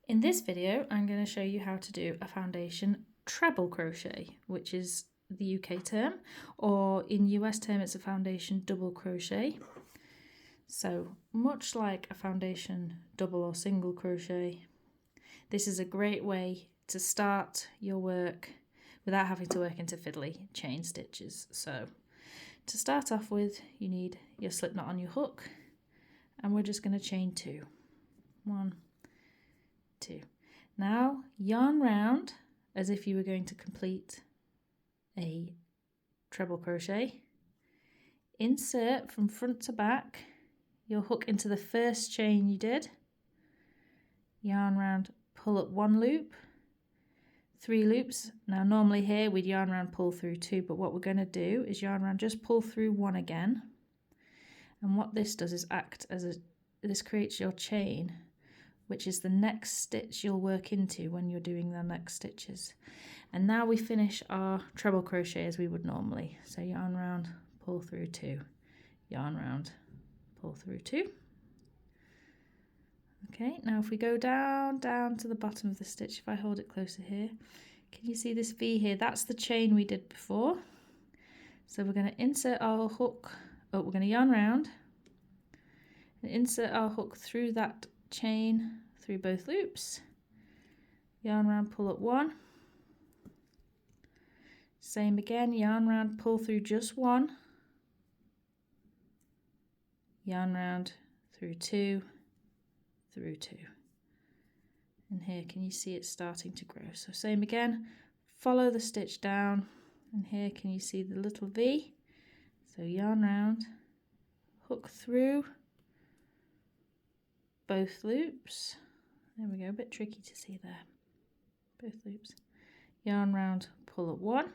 In this video, I'm going to show you how to do a foundation treble crochet, which is the UK term, or in US term it's a foundation double crochet. So much like a foundation double or single crochet, this is a great way to start your work without having to work into fiddly chain stitches. So to start off with, you need your slip knot on your hook, and we're just going to chain 2. 1, 2. Now yarn round as if you were going to complete a treble crochet. Insert from front to back your hook into the first chain you did. Yarn round, pull up 1 loop, 3 loops. Now normally here we'd yarn round, pull through 2, but what we're going to do is yarn round, just pull through 1 again. And what this does is act as this creates your chain, which is the next stitch you'll work into when you're doing the next stitches. And now we finish our treble crochet as we would normally. So yarn round, pull through 2, yarn round, pull through 2. Okay, now if we go down to the bottom of the stitch, if I hold it closer here, can you see this V here? That's the chain we did before. So we're going to insert our hook, we're going to yarn round and insert our hook through that chain, through both loops, yarn round, pull up 1, same again, yarn round, pull through just 1, yarn round, through 2, through 2, and here can you see it's starting to grow. So same again, follow the stitch down, and here can you see the little V? So yarn round, hook through both loops. There we go, a bit tricky to see there. Both loops. Yarn round, pull up 1.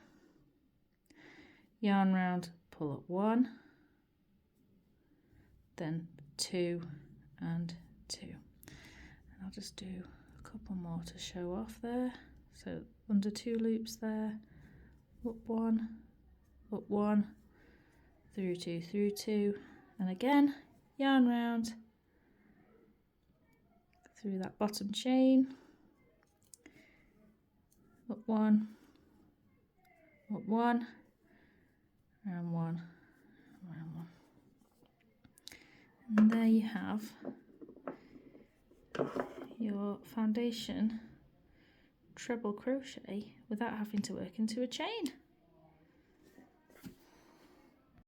Yarn round, pull up 1. Then 2 and 2. And I'll just do a couple more to show off there. So under 2 loops there, up 1, through 2, through 2, and again, yarn round, through that bottom chain, up 1, and 1, and 1. And there you have your foundation treble crochet without having to work into a chain.